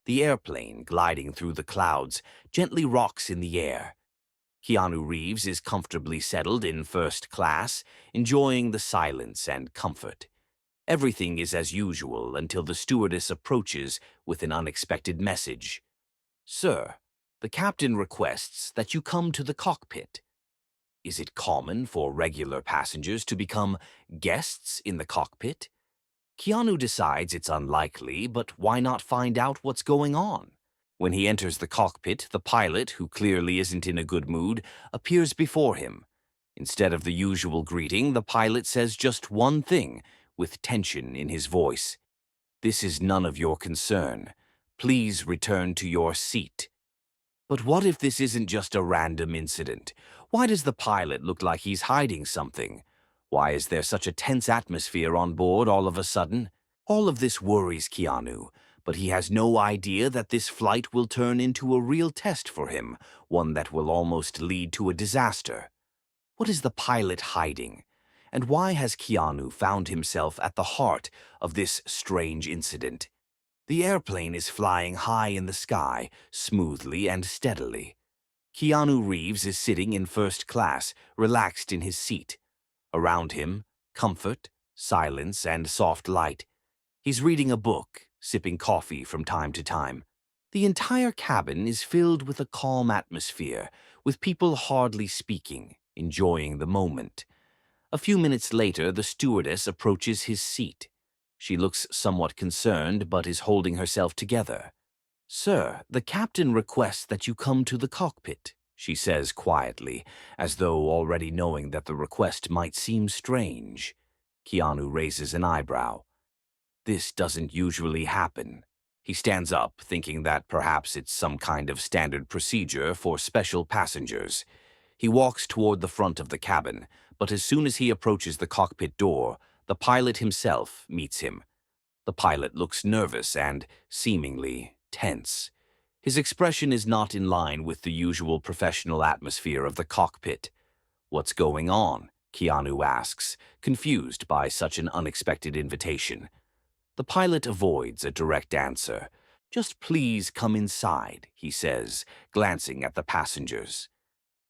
The airplane, gliding through the clouds, gently rocks in the air. Keanu Reeves is comfortably settled in first class, enjoying the silence and comfort. Everything is as usual until the stewardess approaches with an unexpected message. "Sir, the captain requests that you come to the cockpit." Is it common for regular passengers to become guests in the cockpit? Keanu decides it's unlikely, but why not find out what's going on? When he enters the cockpit, the pilot, who clearly isn't in a good mood, appears before him. Instead of the usual greeting, the pilot says just one thing, with tension in his voice. "This is none of your concern. Please return to your seat." But what if this isn't just a random incident? Why does the pilot look like he's hiding something? Why is there such a tense atmosphere on board all of a sudden? All of this worries Keanu, but he has no idea that this flight will turn into a real test for him, one that will almost lead to a disaster. What is the pilot hiding? And why has Keanu found himself at the heart of this strange incident? The airplane is flying high in the sky, smoothly and steadily. Keanu Reeves is sitting in first class, relaxed in his seat. Around him, comfort, silence, and soft light. He's reading a book, sipping coffee from time to time. The entire cabin is filled with a calm atmosphere, with people hardly speaking, enjoying the moment. A few minutes later, the stewardess approaches his seat. She looks somewhat concerned, but is holding herself together. "Sir, the captain requests that you come to the cockpit," she says quietly, as though already knowing that the request might seem strange. Keanu raises an eyebrow. This doesn't usually happen. He stands up, thinking that perhaps it's some kind of standard procedure for special passengers. He walks toward the front of the cabin, but as soon as he approaches the cockpit door, the pilot himself meets him. The pilot looks nervous and, seemingly, tense. His expression is not in line with the usual professional atmosphere of the cockpit. "What's going on?" Keanu asks, confused by such an unexpected invitation. The pilot avoids a direct answer. "Just please come inside," he says, glancing at the passengers.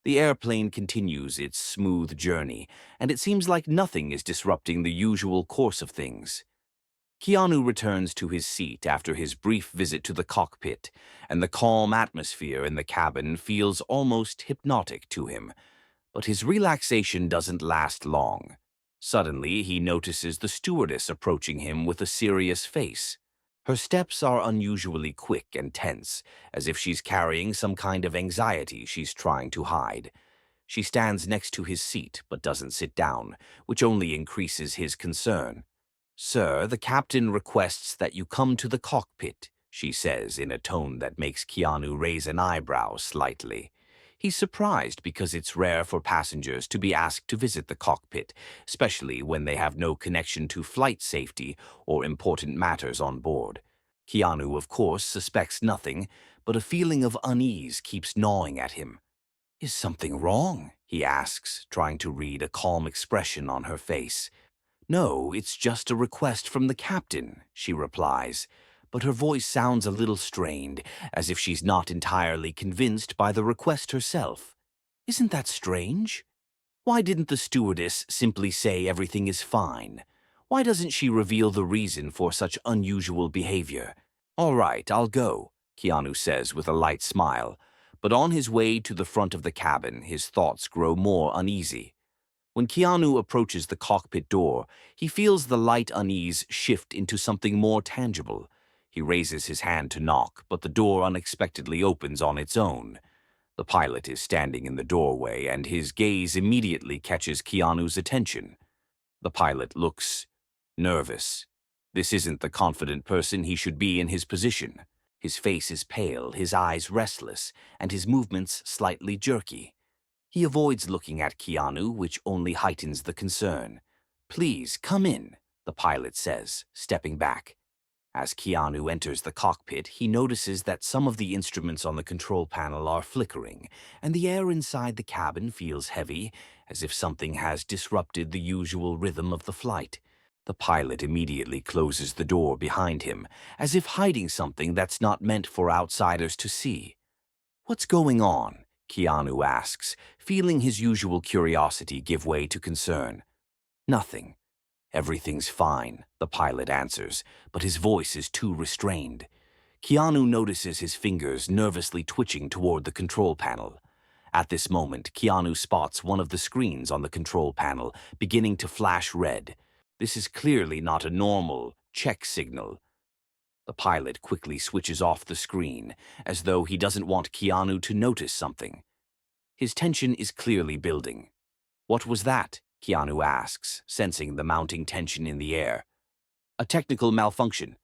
The airplane continues its smooth journey, and it seems like nothing is disrupting the usual course of things. Keanu returns to his seat after his brief visit to the cockpit, and the calm atmosphere in the cabin feels almost hypnotic to him. But his relaxation doesn't last long. Suddenly, he notices the stewardess approaching him with a serious face. Her steps are unusually quick and tense, as if she's carrying some kind of anxiety she's trying to hide. She stands next to his seat but doesn't sit down, which only increases his concern. "Sir, the captain requests that you come to the cockpit," she says in a tone that makes Keanu raise an eyebrow slightly. He's surprised because it's rare for passengers to be asked to visit the cockpit, especially when they have no connection to flight safety or important matters on board. Keanu, of course, suspects nothing, but a feeling of unease keeps gnawing at him. "Is something wrong?" he asks, trying to read a calm expression on her face. "No, it's just a request from the captain," she replies, but her voice sounds a little strained, as if she's not entirely convinced by the request herself. Isn't that strange? Why didn't the stewardess simply say everything is fine? Why doesn't she reveal the reason for such unusual behavior? "All right, I'll go," Keanu says with a light smile, but on his way to the front of the cabin, his thoughts grow more uneasy. When Keanu approaches the cockpit door, he feels the light unease shift into something more tangible. He raises his hand to knock, but the door unexpectedly opens on its own. The pilot is standing in the doorway, and his gaze immediately catches Keanu's attention. The pilot looks nervous. This isn't the confident person he should be in his position. His face is pale, his eyes restless, and his movements slightly jerky. He avoids looking at Keanu, which only heightens the concern. "Please, come in," the pilot says, stepping back. As Keanu enters the cockpit, he notices that some of the instruments on the control panel are flickering, and the air inside the cabin feels heavy, as if something has disrupted the usual rhythm of the flight. The pilot immediately closes the door behind him, as if hiding something that's not meant for outsiders to see. "What's going on?" Keanu asks, feeling his usual curiosity give way to concern. "Nothing. Everything's fine," the pilot answers, but his voice is too restrained. Keanu notices his fingers nervously twitching toward the control panel. At this moment, Keanu spots one of the screens on the control panel beginning to flash red. This is clearly not a normal check signal. The pilot quickly switches off the screen, as though he doesn't want Keanu to notice something. His tension is clearly building. "What was that?" Keanu asks, sensing the mounting tension in the air. "A technical malfunction.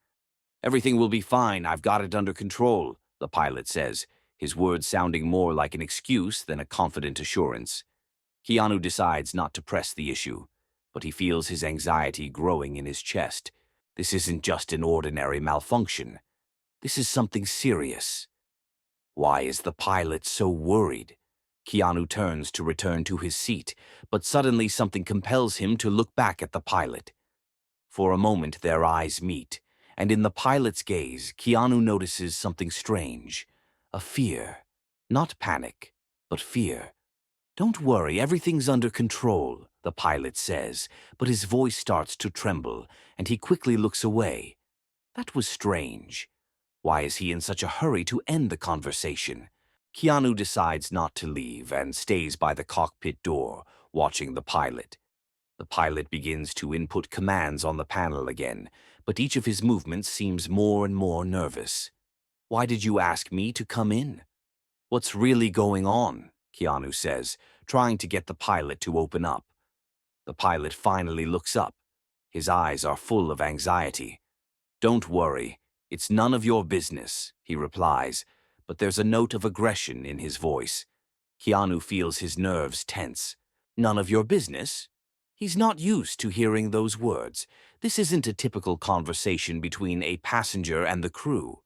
Everything will be fine, I've got it under control," the pilot says, his words sounding more like an excuse than a confident assurance. Keanu decides not to press the issue, but he feels his anxiety growing in his chest. This isn't just an ordinary malfunction. This is something serious. Why is the pilot so worried? Keanu turns to return to his seat, but suddenly something compels him to look back at the pilot. For a moment their eyes meet, and in the pilot's gaze, Keanu notices something strange. A fear. Not panic, but fear. "Don't worry, everything's under control," the pilot says, but his voice starts to tremble, and he quickly looks away. That was strange. Why is he in such a hurry to end the conversation? Keanu decides not to leave and stays by the cockpit door, watching the pilot. The pilot begins to input commands on the panel again, but each of his movements seems more and more nervous. "Why did you ask me to come in?" "What's really going on?" Keanu says, trying to get the pilot to open up. The pilot finally looks up. His eyes are full of anxiety. "Don't worry, it's none of your business," he replies, but there's a note of aggression in his voice. Keanu feels his nerves tense. "None of your business?" He's not used to hearing those words. This isn't a typical conversation between a passenger and the crew.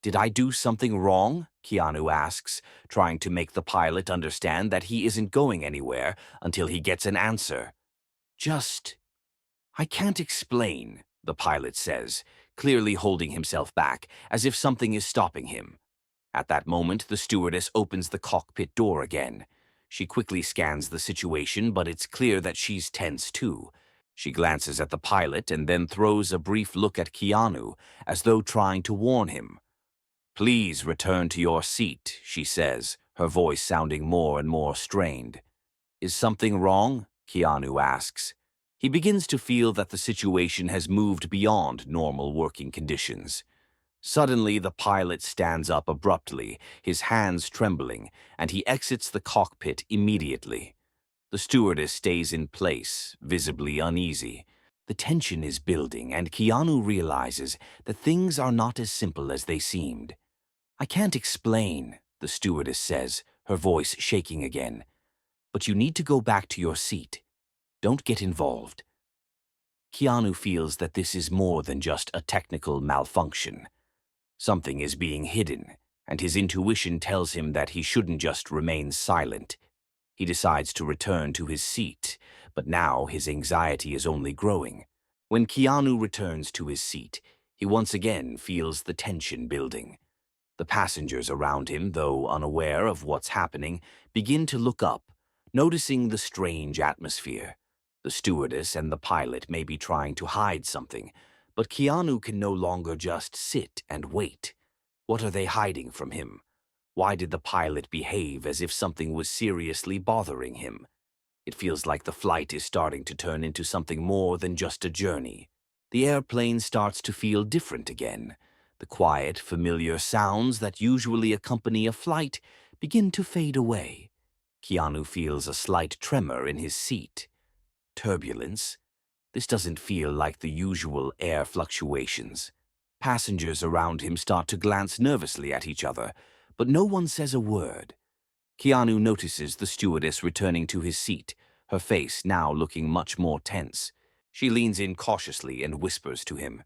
"Did I do something wrong?" Keanu asks, trying to make the pilot understand that he isn't going anywhere until he gets an answer. "I can't explain," the pilot says, clearly holding himself back, as if something is stopping him. At that moment, the stewardess opens the cockpit door again. She quickly scans the situation, but it's clear that she's tense too. She glances at the pilot and then throws a brief look at Keanu, as though trying to warn him. "Please return to your seat," she says, her voice sounding more and more strained. "Is something wrong?" Keanu asks. He begins to feel that the situation has moved beyond normal working conditions. Suddenly, the pilot stands up abruptly, his hands trembling, and he exits the cockpit immediately. The stewardess stays in place, visibly uneasy. The tension is building, and Keanu realizes that things are not as simple as they seemed. "I can't explain," the stewardess says, her voice shaking again. "But you need to go back to your seat. Don't get involved." Keanu feels that this is more than just a technical malfunction. Something is being hidden, and his intuition tells him that he shouldn't just remain silent. He decides to return to his seat, but now his anxiety is only growing. When Keanu returns to his seat, he once again feels the tension building. The passengers around him, though unaware of what's happening, begin to look up, noticing the strange atmosphere. The stewardess and the pilot may be trying to hide something, but Keanu can no longer just sit and wait. What are they hiding from him? Why did the pilot behave as if something was seriously bothering him? It feels like the flight is starting to turn into something more than just a journey. The airplane starts to feel different again. The quiet, familiar sounds that usually accompany a flight begin to fade away. Keanu feels a slight tremor in his seat. Turbulence? This doesn't feel like the usual air fluctuations. Passengers around him start to glance nervously at each other, but no one says a word. Keanu notices the stewardess returning to his seat, her face now looking much more tense. She leans in cautiously and whispers to him,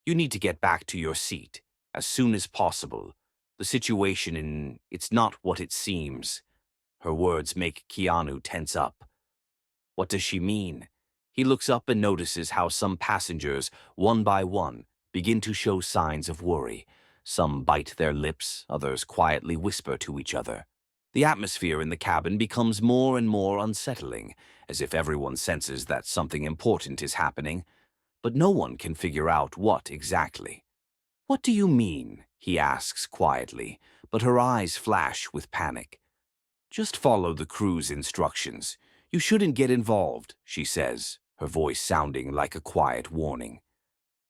"You need to get back to your seat, as soon as possible. The it's not what it seems." Her words make Keanu tense up. What does she mean? He looks up and notices how some passengers, one by one, begin to show signs of worry. Some bite their lips, others quietly whisper to each other. The atmosphere in the cabin becomes more and more unsettling, as if everyone senses that something important is happening, but no one can figure out what exactly. "What do you mean?" he asks quietly, but her eyes flash with panic. "Just follow the crew's instructions. You shouldn't get involved," she says, her voice sounding like a quiet warning.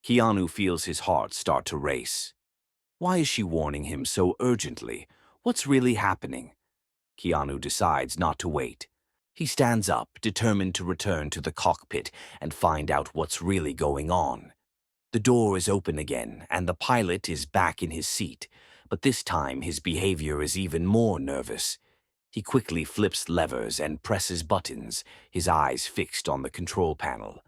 Keanu feels his heart start to race. Why is she warning him so urgently? What's really happening? Keanu decides not to wait. He stands up, determined to return to the cockpit and find out what's really going on. The door is open again, and the pilot is back in his seat, but this time his behavior is even more nervous. He quickly flips levers and presses buttons, his eyes fixed on the control panel.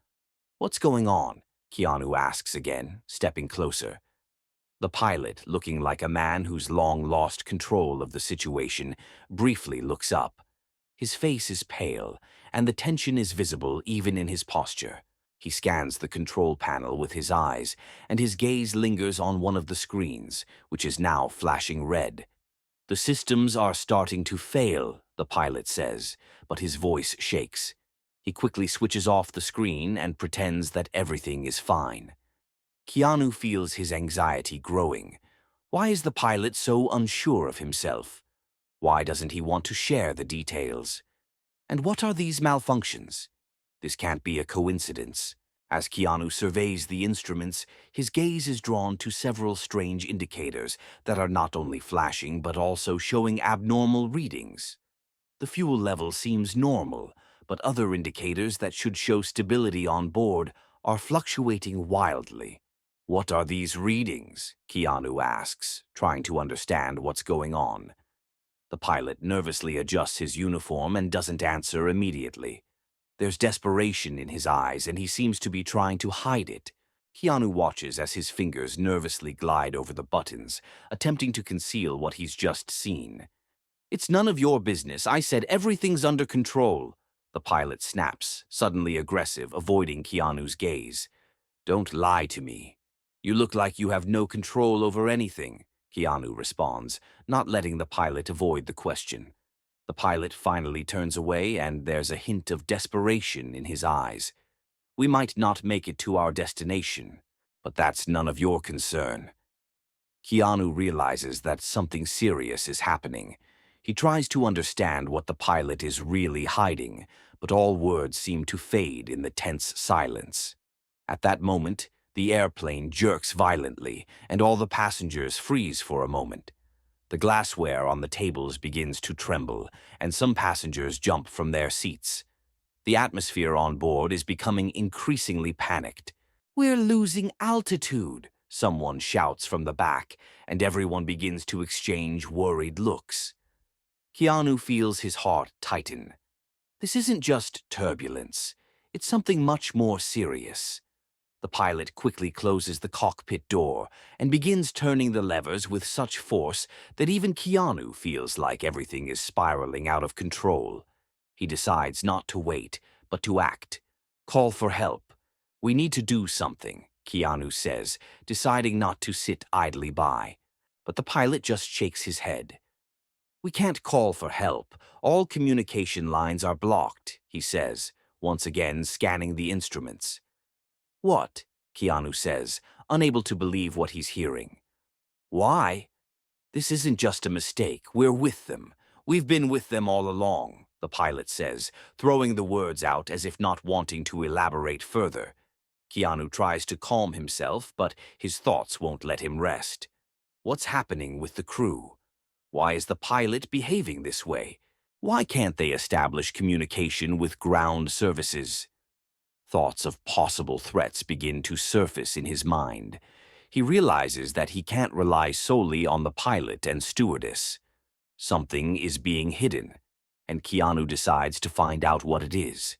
"What's going on?" Keanu asks again, stepping closer. The pilot, looking like a man who's long lost control of the situation, briefly looks up. His face is pale, and the tension is visible even in his posture. He scans the control panel with his eyes, and his gaze lingers on one of the screens, which is now flashing red. "The systems are starting to fail," the pilot says, but his voice shakes. He quickly switches off the screen and pretends that everything is fine. Keanu feels his anxiety growing. Why is the pilot so unsure of himself? Why doesn't he want to share the details? And what are these malfunctions? This can't be a coincidence. As Keanu surveys the instruments, his gaze is drawn to several strange indicators that are not only flashing but also showing abnormal readings. The fuel level seems normal, but other indicators that should show stability on board are fluctuating wildly. "What are these readings?" Keanu asks, trying to understand what's going on. The pilot nervously adjusts his uniform and doesn't answer immediately. There's desperation in his eyes, and he seems to be trying to hide it. Keanu watches as his fingers nervously glide over the buttons, attempting to conceal what he's just seen. "It's none of your business. I said everything's under control." The pilot snaps, suddenly aggressive, avoiding Keanu's gaze. "Don't lie to me. You look like you have no control over anything," Keanu responds, not letting the pilot avoid the question. The pilot finally turns away, and there's a hint of desperation in his eyes. "We might not make it to our destination, but that's none of your concern." Keanu realizes that something serious is happening. He tries to understand what the pilot is really hiding, but all words seem to fade in the tense silence. At that moment, the airplane jerks violently, and all the passengers freeze for a moment. The glassware on the tables begins to tremble, and some passengers jump from their seats. The atmosphere on board is becoming increasingly panicked. "We're losing altitude," someone shouts from the back, and everyone begins to exchange worried looks. Keanu feels his heart tighten. This isn't just turbulence. It's something much more serious. The pilot quickly closes the cockpit door and begins turning the levers with such force that even Keanu feels like everything is spiraling out of control. He decides not to wait, but to act. "Call for help. We need to do something," Keanu says, deciding not to sit idly by. But the pilot just shakes his head. "We can't call for help. All communication lines are blocked," he says, once again scanning the instruments. "What?" Keanu says, unable to believe what he's hearing. "Why? This isn't just a mistake. We're with them. We've been with them all along," the pilot says, throwing the words out as if not wanting to elaborate further. Keanu tries to calm himself, but his thoughts won't let him rest. What's happening with the crew? Why is the pilot behaving this way? Why can't they establish communication with ground services? Thoughts of possible threats begin to surface in his mind. He realizes that he can't rely solely on the pilot and stewardess. Something is being hidden, and Keanu decides to find out what it is.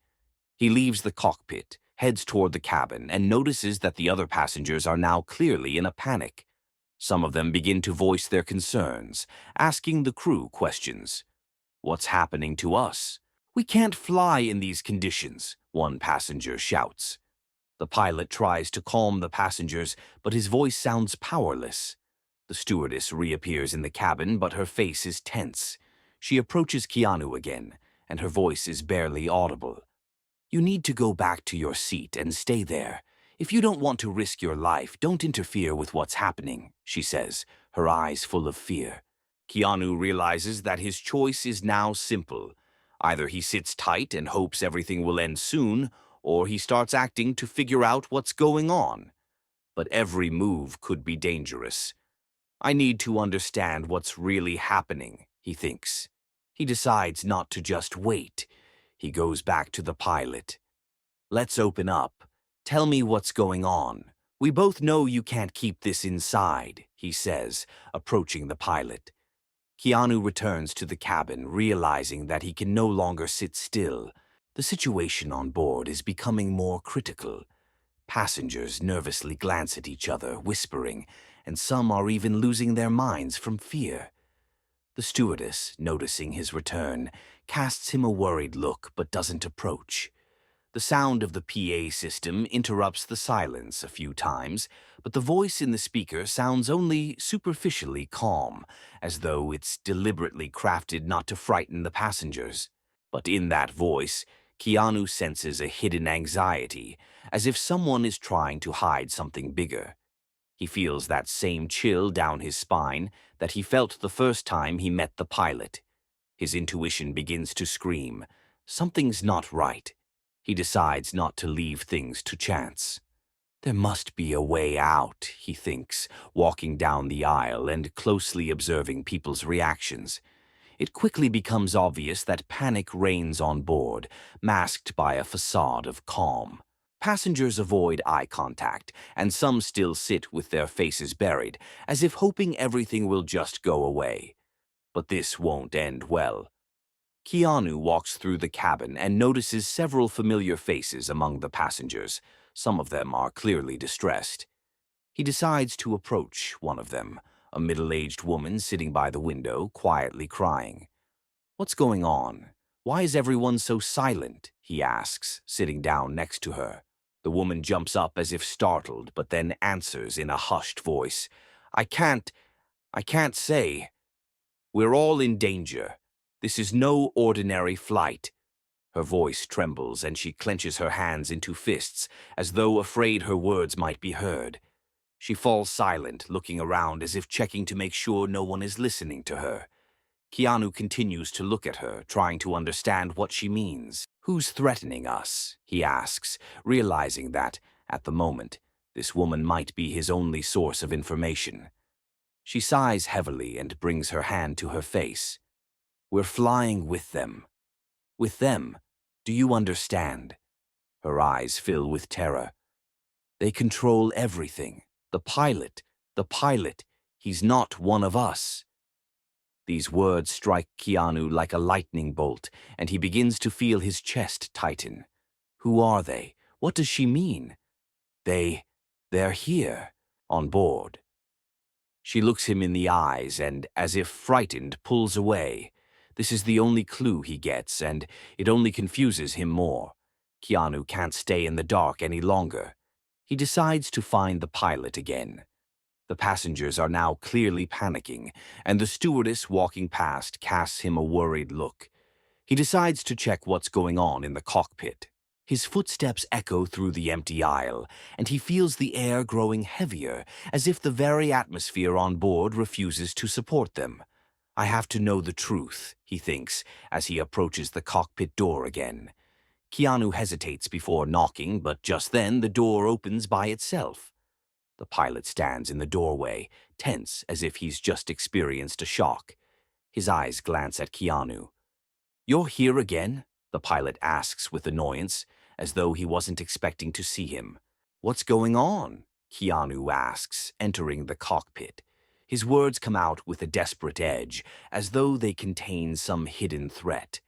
He leaves the cockpit, heads toward the cabin, and notices that the other passengers are now clearly in a panic. Some of them begin to voice their concerns, asking the crew questions. "What's happening to us? We can't fly in these conditions. one passenger shouts. The pilot tries to calm the passengers, but his voice sounds powerless. The stewardess reappears in the cabin, but her face is tense. She approaches Keanu again, and her voice is barely audible. You need to go back to your seat and stay there. If you don't want to risk your life, don't interfere with what's happening, she says, her eyes full of fear. Keanu realizes that his choice is now simple. Either he sits tight and hopes everything will end soon, or he starts acting to figure out what's going on. But every move could be dangerous. I need to understand what's really happening, he thinks. He decides not to just wait. He goes back to the pilot. Let's open up. Tell me what's going on. We both know you can't keep this inside, he says, approaching the pilot. Keanu returns to the cabin, realizing that he can no longer sit still. The situation on board is becoming more critical. Passengers nervously glance at each other, whispering, and some are even losing their minds from fear. The stewardess, noticing his return, casts him a worried look but doesn't approach. The sound of the PA system interrupts the silence a few times, but the voice in the speaker sounds only superficially calm, as though it's deliberately crafted not to frighten the passengers. But in that voice, Keanu senses a hidden anxiety, as if someone is trying to hide something bigger. He feels that same chill down his spine that he felt the first time he met the pilot. His intuition begins to scream, something's not right. He decides not to leave things to chance. There must be a way out, he thinks, walking down the aisle and closely observing people's reactions. It quickly becomes obvious that panic reigns on board, masked by a facade of calm. Passengers avoid eye contact, and some still sit with their faces buried, as if hoping everything will just go away. But this won't end well. Keanu walks through the cabin and notices several familiar faces among the passengers. Some of them are clearly distressed. He decides to approach one of them, a middle-aged woman sitting by the window, quietly crying. What's going on? Why is everyone so silent? He asks, sitting down next to her. The woman jumps up as if startled, but then answers in a hushed voice. I can't say. We're all in danger. This is no ordinary flight. Her voice trembles and she clenches her hands into fists, as though afraid her words might be heard. She falls silent, looking around as if checking to make sure no one is listening to her. Keanu continues to look at her, trying to understand what she means. Who's threatening us? He asks, realizing that, at the moment, this woman might be his only source of information. She sighs heavily and brings her hand to her face. We're flying with them. With them. Do you understand? Her eyes fill with terror. They control everything. The pilot. He's not one of us. These words strike Keanu like a lightning bolt, and he begins to feel his chest tighten. Who are they? What does she mean? They're here, on board. She looks him in the eyes and, as if frightened, pulls away. This is the only clue he gets, and it only confuses him more. Keanu can't stay in the dark any longer. He decides to find the pilot again. The passengers are now clearly panicking, and the stewardess walking past casts him a worried look. He decides to check what's going on in the cockpit. His footsteps echo through the empty aisle, and he feels the air growing heavier, as if the very atmosphere on board refuses to support them. I have to know the truth, he thinks, as he approaches the cockpit door again. Keanu hesitates before knocking, but just then the door opens by itself. The pilot stands in the doorway, tense as if he's just experienced a shock. His eyes glance at Keanu. You're here again? The pilot asks with annoyance, as though he wasn't expecting to see him. What's going on? Keanu asks, entering the cockpit. His words come out with a desperate edge, as though they contain some hidden threat.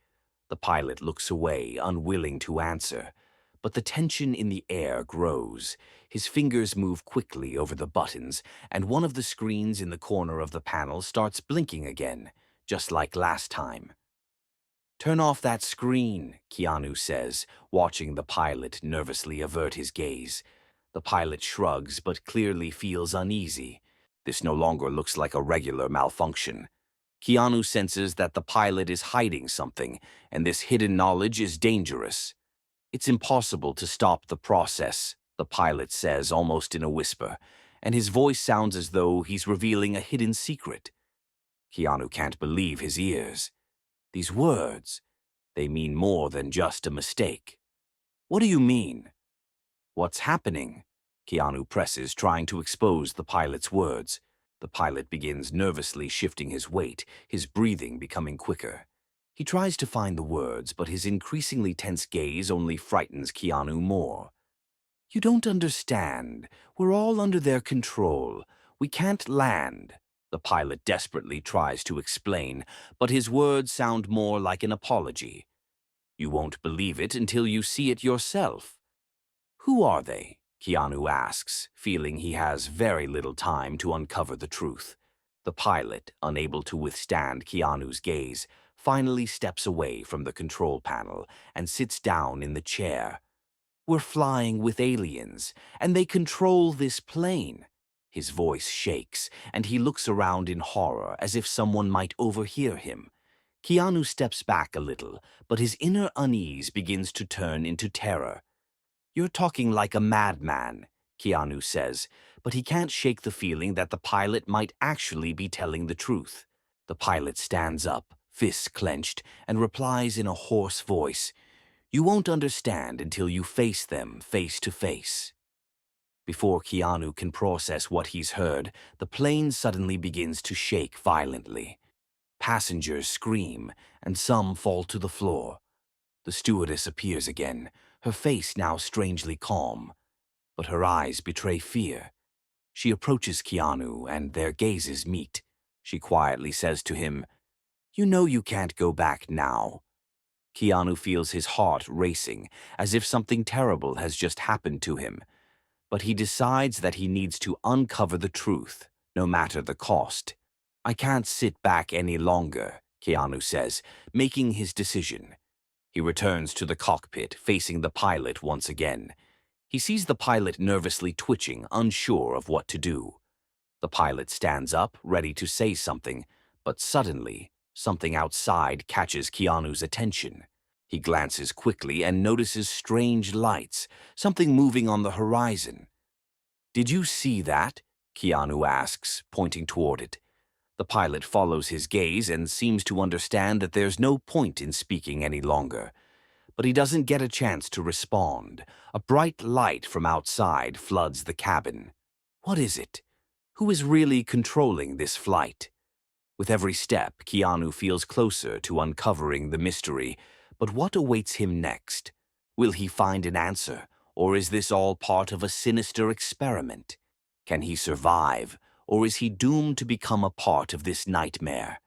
The pilot looks away, unwilling to answer. But the tension in the air grows. His fingers move quickly over the buttons, and one of the screens in the corner of the panel starts blinking again, just like last time. "Turn off that screen," Keanu says, watching the pilot nervously avert his gaze. The pilot shrugs but clearly feels uneasy. This no longer looks like a regular malfunction. Keanu senses that the pilot is hiding something, and this hidden knowledge is dangerous. "It's impossible to stop the process," the pilot says almost in a whisper, and his voice sounds as though he's revealing a hidden secret. Keanu can't believe his ears. These words, they mean more than just a mistake. "What do you mean?" "What's happening?" Keanu presses, trying to expose the pilot's words. The pilot begins nervously shifting his weight, his breathing becoming quicker. He tries to find the words, but his increasingly tense gaze only frightens Keanu more. "You don't understand. We're all under their control. We can't land." The pilot desperately tries to explain, but his words sound more like an apology. "You won't believe it until you see it yourself." "Who are they?" Keanu asks, feeling he has very little time to uncover the truth. The pilot, unable to withstand Keanu's gaze, finally steps away from the control panel and sits down in the chair. "We're flying with aliens, and they control this plane." His voice shakes, and he looks around in horror as if someone might overhear him. Keanu steps back a little, but his inner unease begins to turn into terror. "You're talking like a madman," Keanu says, but he can't shake the feeling that the pilot might actually be telling the truth. The pilot stands up, fists clenched, and replies in a hoarse voice, "You won't understand until you face them face to face." Before Keanu can process what he's heard, the plane suddenly begins to shake violently. Passengers scream, and some fall to the floor. The stewardess appears again, her face now strangely calm, but her eyes betray fear. She approaches Keanu, and their gazes meet. She quietly says to him, "You know you can't go back now." Keanu feels his heart racing, as if something terrible has just happened to him. But he decides that he needs to uncover the truth, no matter the cost. "I can't sit back any longer," Keanu says, making his decision. He returns to the cockpit, facing the pilot once again. He sees the pilot nervously twitching, unsure of what to do. The pilot stands up, ready to say something, but suddenly, something outside catches Keanu's attention. He glances quickly and notices strange lights, something moving on the horizon. "Did you see that?" Keanu asks, pointing toward it. The pilot follows his gaze and seems to understand that there's no point in speaking any longer. But he doesn't get a chance to respond. A bright light from outside floods the cabin. What is it? Who is really controlling this flight? With every step, Keanu feels closer to uncovering the mystery. But what awaits him next? Will he find an answer, or is this all part of a sinister experiment? Can he survive, or is he doomed to become a part of this nightmare?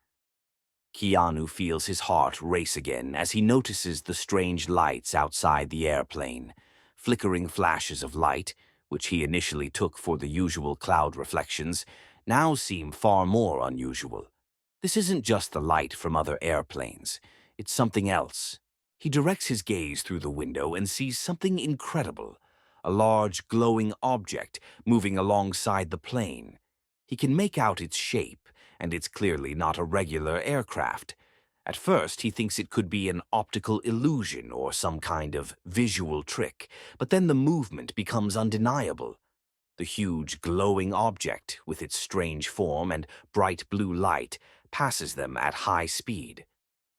Keanu feels his heart race again as he notices the strange lights outside the airplane. Flickering flashes of light, which he initially took for the usual cloud reflections, now seem far more unusual. This isn't just the light from other airplanes. It's something else. He directs his gaze through the window and sees something incredible. A large, glowing object moving alongside the plane. He can make out its shape, and it's clearly not a regular aircraft. At first, he thinks it could be an optical illusion or some kind of visual trick, but then the movement becomes undeniable. The huge, glowing object, with its strange form and bright blue light, passes them at high speed.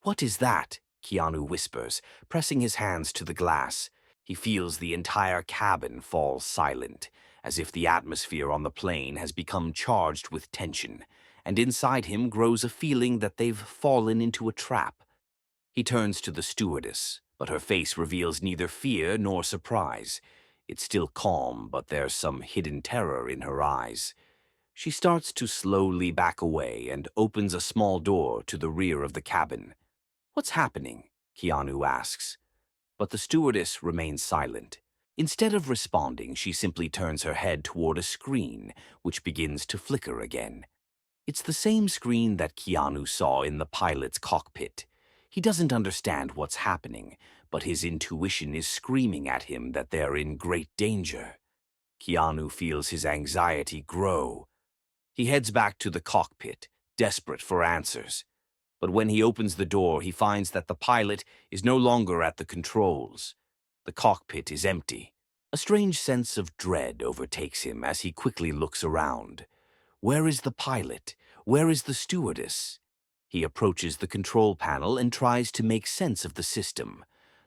"What is that?" Keanu whispers, pressing his hands to the glass. He feels the entire cabin fall silent, as if the atmosphere on the plane has become charged with tension, and inside him grows a feeling that they've fallen into a trap. He turns to the stewardess, but her face reveals neither fear nor surprise. It's still calm, but there's some hidden terror in her eyes. She starts to slowly back away and opens a small door to the rear of the cabin. "What's happening?" Keanu asks. But the stewardess remains silent. Instead of responding, she simply turns her head toward a screen, which begins to flicker again. It's the same screen that Keanu saw in the pilot's cockpit. He doesn't understand what's happening, but his intuition is screaming at him that they're in great danger. Keanu feels his anxiety grow. He heads back to the cockpit, desperate for answers. But when he opens the door, he finds that the pilot is no longer at the controls. The cockpit is empty. A strange sense of dread overtakes him as he quickly looks around. Where is the pilot? Where is the stewardess? He approaches the control panel and tries to make sense of the system.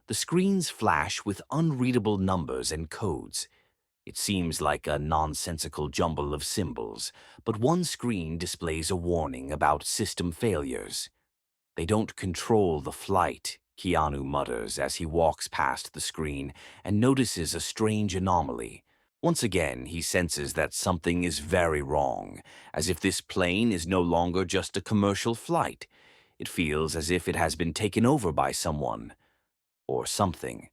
The screens flash with unreadable numbers and codes. It seems like a nonsensical jumble of symbols, but one screen displays a warning about system failures. They don't control the flight, Keanu mutters as he walks past the screen and notices a strange anomaly. Once again, he senses that something is very wrong, as if this plane is no longer just a commercial flight. It feels as if it has been taken over by someone or something.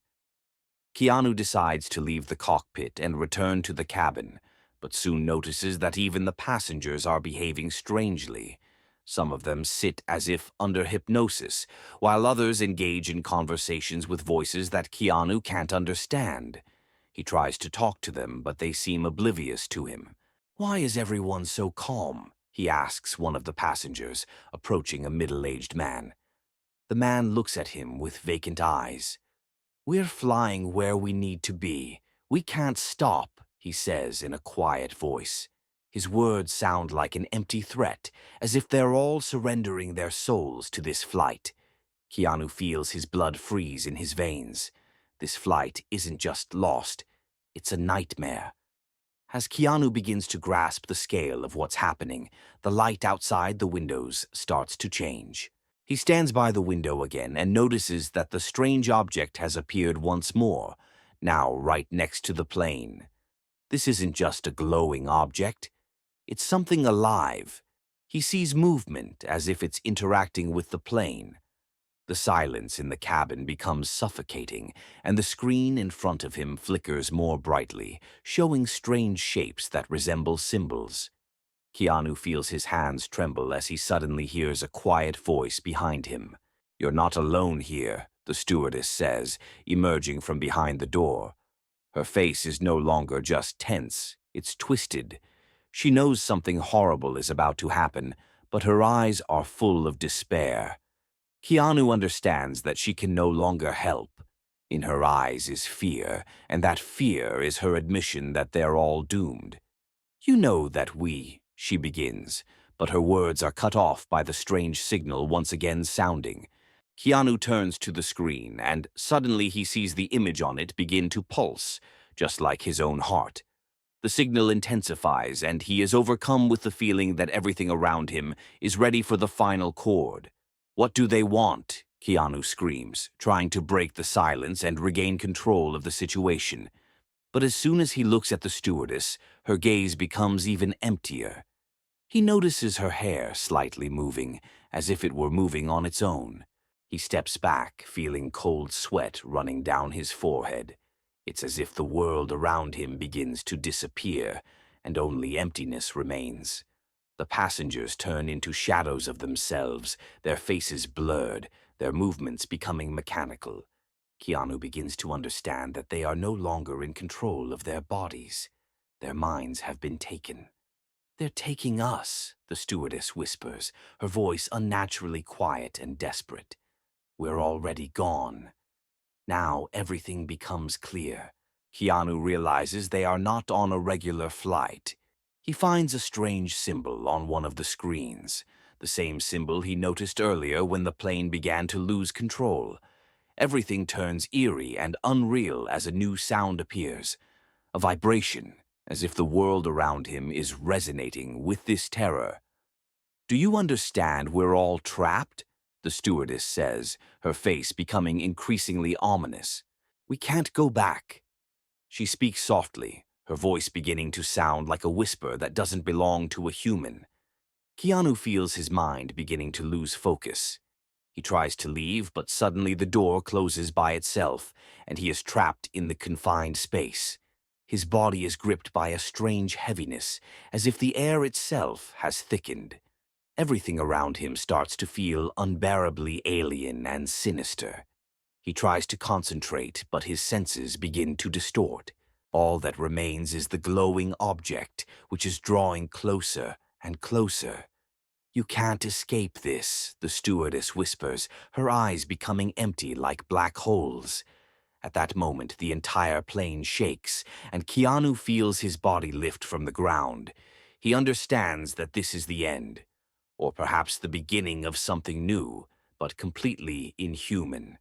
Keanu decides to leave the cockpit and return to the cabin, but soon notices that even the passengers are behaving strangely. Some of them sit as if under hypnosis, while others engage in conversations with voices that Keanu can't understand. He tries to talk to them, but they seem oblivious to him. "Why is everyone so calm?" he asks one of the passengers, approaching a middle-aged man. The man looks at him with vacant eyes. "We're flying where we need to be. We can't stop," he says in a quiet voice. His words sound like an empty threat, as if they're all surrendering their souls to this flight. Keanu feels his blood freeze in his veins. This flight isn't just lost, it's a nightmare. As Keanu begins to grasp the scale of what's happening, the light outside the windows starts to change. He stands by the window again and notices that the strange object has appeared once more, now right next to the plane. This isn't just a glowing object. It's something alive. He sees movement as if it's interacting with the plane. The silence in the cabin becomes suffocating, and the screen in front of him flickers more brightly, showing strange shapes that resemble symbols. Keanu feels his hands tremble as he suddenly hears a quiet voice behind him. "You're not alone here," the stewardess says, emerging from behind the door. Her face is no longer just tense, it's twisted. She knows something horrible is about to happen, but her eyes are full of despair. Keanu understands that she can no longer help. In her eyes is fear, and that fear is her admission that they're all doomed. "You know that she begins, but her words are cut off by the strange signal once again sounding. Keanu turns to the screen, and suddenly he sees the image on it begin to pulse, just like his own heart. The signal intensifies, and he is overcome with the feeling that everything around him is ready for the final chord. "What do they want?" Keanu screams, trying to break the silence and regain control of the situation. But as soon as he looks at the stewardess, her gaze becomes even emptier. He notices her hair slightly moving, as if it were moving on its own. He steps back, feeling cold sweat running down his forehead. It's as if the world around him begins to disappear, and only emptiness remains. The passengers turn into shadows of themselves, their faces blurred, their movements becoming mechanical. Keanu begins to understand that they are no longer in control of their bodies. Their minds have been taken. "They're taking us," the stewardess whispers, her voice unnaturally quiet and desperate. "We're already gone." Now everything becomes clear. Keanu realizes they are not on a regular flight. He finds a strange symbol on one of the screens, the same symbol he noticed earlier when the plane began to lose control. Everything turns eerie and unreal as a new sound appears, a vibration, as if the world around him is resonating with this terror. "Do you understand we're all trapped?" the stewardess says, her face becoming increasingly ominous. "We can't go back." She speaks softly, her voice beginning to sound like a whisper that doesn't belong to a human. Keanu feels his mind beginning to lose focus. He tries to leave, but suddenly the door closes by itself, and he is trapped in the confined space. His body is gripped by a strange heaviness, as if the air itself has thickened. Everything around him starts to feel unbearably alien and sinister. He tries to concentrate, but his senses begin to distort. All that remains is the glowing object, which is drawing closer and closer. "You can't escape this," the stewardess whispers, her eyes becoming empty like black holes. At that moment, the entire plane shakes, and Keanu feels his body lift from the ground. He understands that this is the end, or perhaps the beginning of something new, but completely inhuman.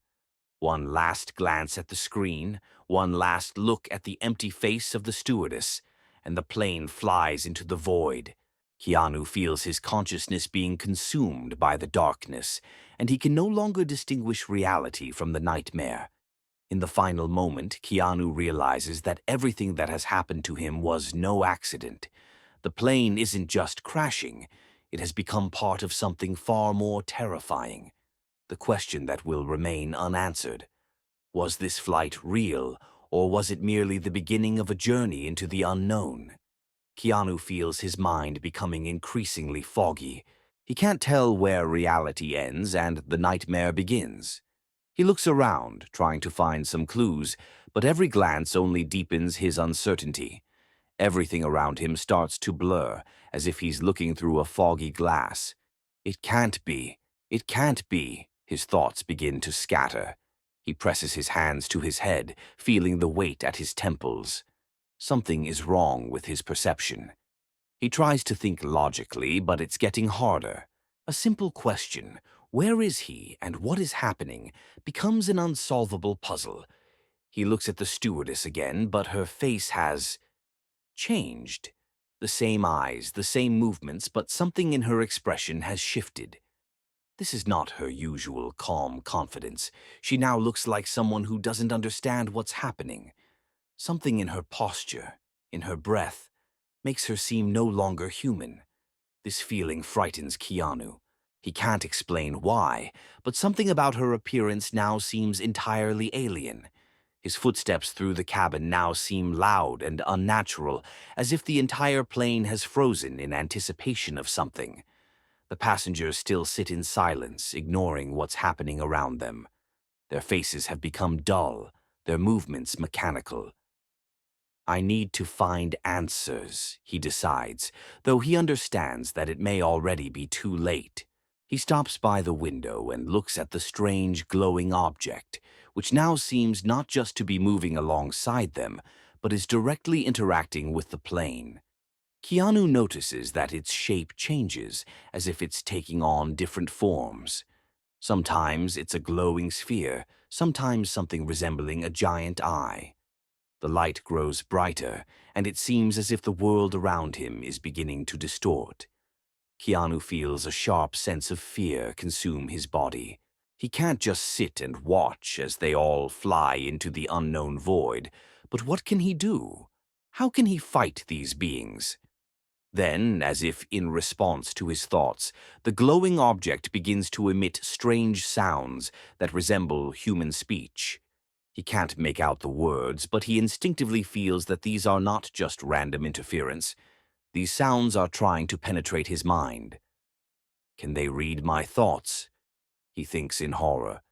One last glance at the screen, one last look at the empty face of the stewardess, and the plane flies into the void. Keanu feels his consciousness being consumed by the darkness, and he can no longer distinguish reality from the nightmare. In the final moment, Keanu realizes that everything that has happened to him was no accident. The plane isn't just crashing, it has become part of something far more terrifying. The question that will remain unanswered: was this flight real, or was it merely the beginning of a journey into the unknown? Keanu feels his mind becoming increasingly foggy. He can't tell where reality ends and the nightmare begins. He looks around, trying to find some clues, but every glance only deepens his uncertainty. Everything around him starts to blur, as if he's looking through a foggy glass. It can't be. It can't be. His thoughts begin to scatter. He presses his hands to his head, feeling the weight at his temples. Something is wrong with his perception. He tries to think logically, but it's getting harder. A simple question, where is he and what is happening, becomes an unsolvable puzzle. He looks at the stewardess again, but her face has changed. The same eyes, the same movements, but something in her expression has shifted. This is not her usual calm confidence. She now looks like someone who doesn't understand what's happening. Something in her posture, in her breath, makes her seem no longer human. This feeling frightens Keanu. He can't explain why, but something about her appearance now seems entirely alien. His footsteps through the cabin now seem loud and unnatural, as if the entire plane has frozen in anticipation of something. The passengers still sit in silence, ignoring what's happening around them. Their faces have become dull, their movements mechanical. "I need to find answers," he decides, though he understands that it may already be too late. He stops by the window and looks at the strange glowing object, which now seems not just to be moving alongside them, but is directly interacting with the plane. Keanu notices that its shape changes, as if it's taking on different forms. Sometimes it's a glowing sphere, sometimes something resembling a giant eye. The light grows brighter, and it seems as if the world around him is beginning to distort. Keanu feels a sharp sense of fear consume his body. He can't just sit and watch as they all fly into the unknown void, but what can he do? How can he fight these beings? Then, as if in response to his thoughts, the glowing object begins to emit strange sounds that resemble human speech. He can't make out the words, but he instinctively feels that these are not just random interference. These sounds are trying to penetrate his mind. "Can they read my thoughts?" he thinks in horror.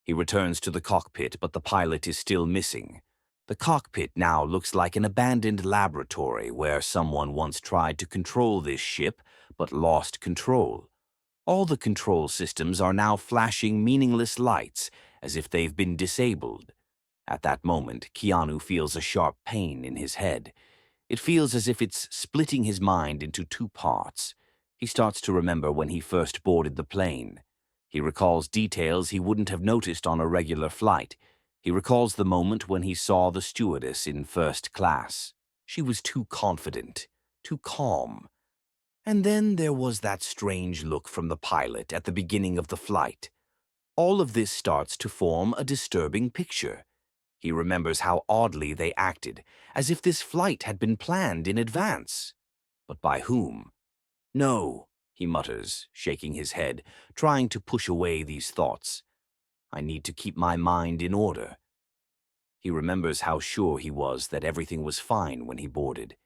He returns to the cockpit, but the pilot is still missing. The cockpit now looks like an abandoned laboratory where someone once tried to control this ship, but lost control. All the control systems are now flashing meaningless lights, as if they've been disabled. At that moment, Keanu feels a sharp pain in his head. It feels as if it's splitting his mind into two parts. He starts to remember when he first boarded the plane. He recalls details he wouldn't have noticed on a regular flight. He recalls the moment when he saw the stewardess in first class. She was too confident, too calm. And then there was that strange look from the pilot at the beginning of the flight. All of this starts to form a disturbing picture. He remembers how oddly they acted, as if this flight had been planned in advance. But by whom? "No," he mutters, shaking his head, trying to push away these thoughts. "I need to keep my mind in order." He remembers how sure he was that everything was fine when he boarded.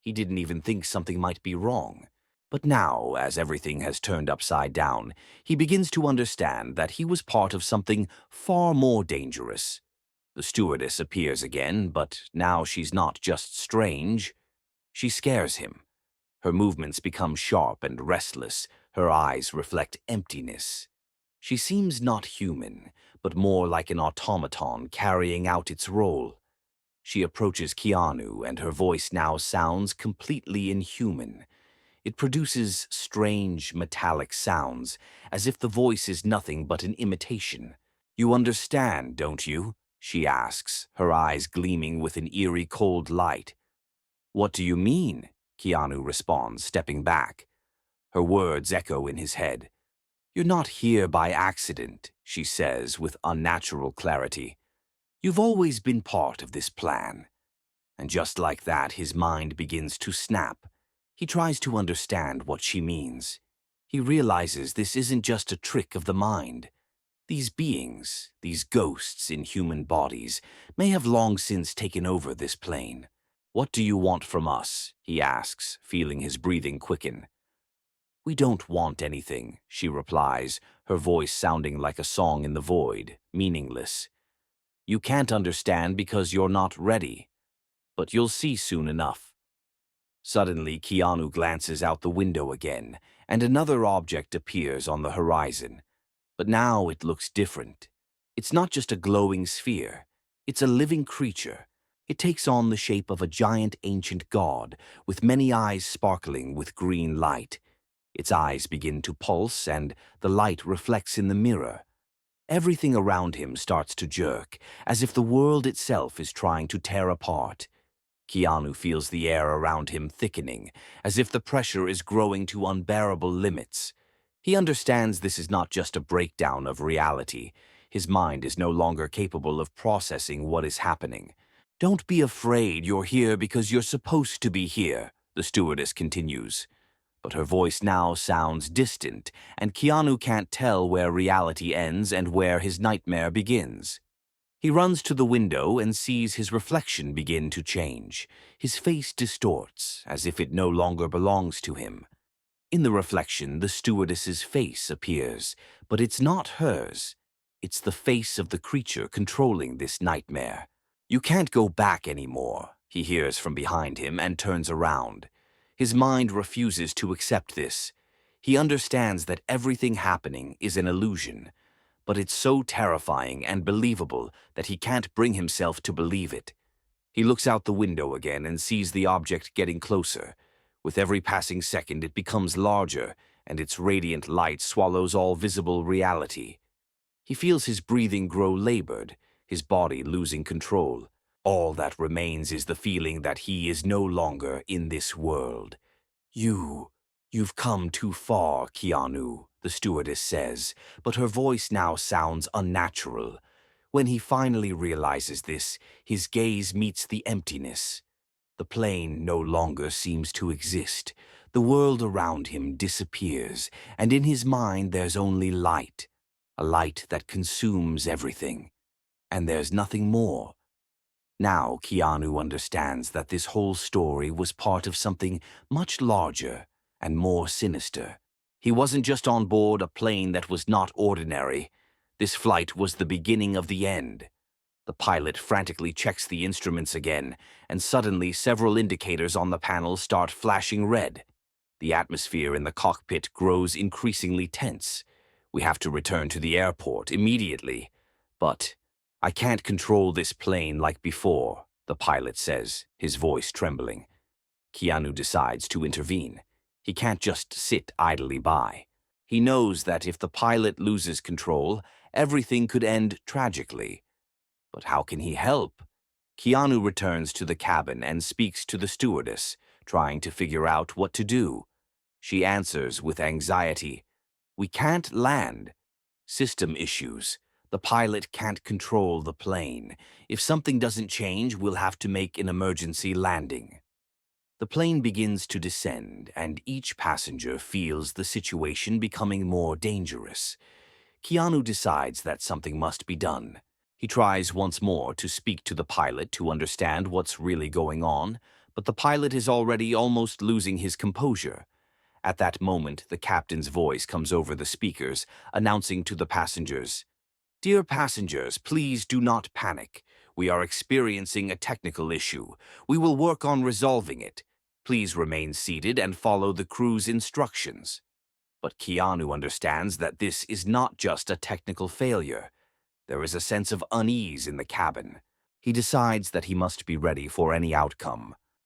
He didn't even think something might be wrong. But now, as everything has turned upside down, he begins to understand that he was part of something far more dangerous. The stewardess appears again, but now she's not just strange. She scares him. Her movements become sharp and restless. Her eyes reflect emptiness. She seems not human, but more like an automaton carrying out its role. She approaches Keanu, and her voice now sounds completely inhuman. It produces strange, metallic sounds, as if the voice is nothing but an imitation. "You understand, don't you?" she asks, her eyes gleaming with an eerie cold light. "What do you mean?" Keanu responds, stepping back. Her words echo in his head. "You're not here by accident," she says with unnatural clarity. "You've always been part of this plan." And just like that, his mind begins to snap. He tries to understand what she means. He realizes this isn't just a trick of the mind. These beings, these ghosts in human bodies, may have long since taken over this plane. "What do you want from us?" he asks, feeling his breathing quicken. "We don't want anything," she replies, her voice sounding like a song in the void, meaningless. "You can't understand because you're not ready. But you'll see soon enough." Suddenly, Keanu glances out the window again, and another object appears on the horizon. But now it looks different. It's not just a glowing sphere. It's a living creature. It takes on the shape of a giant ancient god, with many eyes sparkling with green light. Its eyes begin to pulse, and the light reflects in the mirror. Everything around him starts to jerk, as if the world itself is trying to tear apart. Keanu feels the air around him thickening, as if the pressure is growing to unbearable limits. He understands this is not just a breakdown of reality. His mind is no longer capable of processing what is happening. "Don't be afraid, you're here because you're supposed to be here," the stewardess continues. But her voice now sounds distant, and Keanu can't tell where reality ends and where his nightmare begins. He runs to the window and sees his reflection begin to change. His face distorts, as if it no longer belongs to him. In the reflection, the stewardess's face appears, but it's not hers. It's the face of the creature controlling this nightmare. "You can't go back anymore," he hears from behind him and turns around. His mind refuses to accept this. He understands that everything happening is an illusion, but it's so terrifying and believable that he can't bring himself to believe it. He looks out the window again and sees the object getting closer. With every passing second, it becomes larger, and its radiant light swallows all visible reality. He feels his breathing grow labored, his body losing control. All that remains is the feeling that he is no longer in this world. You've come too far, Keanu," the stewardess says, but her voice now sounds unnatural. When he finally realizes this, his gaze meets the emptiness. The plane no longer seems to exist. The world around him disappears, and in his mind there's only light, a light that consumes everything. And there's nothing more. Now Keanu understands that this whole story was part of something much larger and more sinister. He wasn't just on board a plane that was not ordinary. This flight was the beginning of the end. The pilot frantically checks the instruments again, and suddenly several indicators on the panel start flashing red. The atmosphere in the cockpit grows increasingly tense. "We have to return to the airport immediately." "But I can't control this plane like before," the pilot says, his voice trembling. Keanu decides to intervene. He can't just sit idly by. He knows that if the pilot loses control, everything could end tragically. But how can he help? Keanu returns to the cabin and speaks to the stewardess, trying to figure out what to do. She answers with anxiety, "We can't land. System issues. The pilot can't control the plane. If something doesn't change, we'll have to make an emergency landing." The plane begins to descend, and each passenger feels the situation becoming more dangerous. Keanu decides that something must be done. He tries once more to speak to the pilot to understand what's really going on, but the pilot is already almost losing his composure. At that moment, the captain's voice comes over the speakers, announcing to the passengers, "Dear passengers, please do not panic. We are experiencing a technical issue. We will work on resolving it. Please remain seated and follow the crew's instructions." But Keanu understands that this is not just a technical failure. There is a sense of unease in the cabin. He decides that he must be ready for any outcome.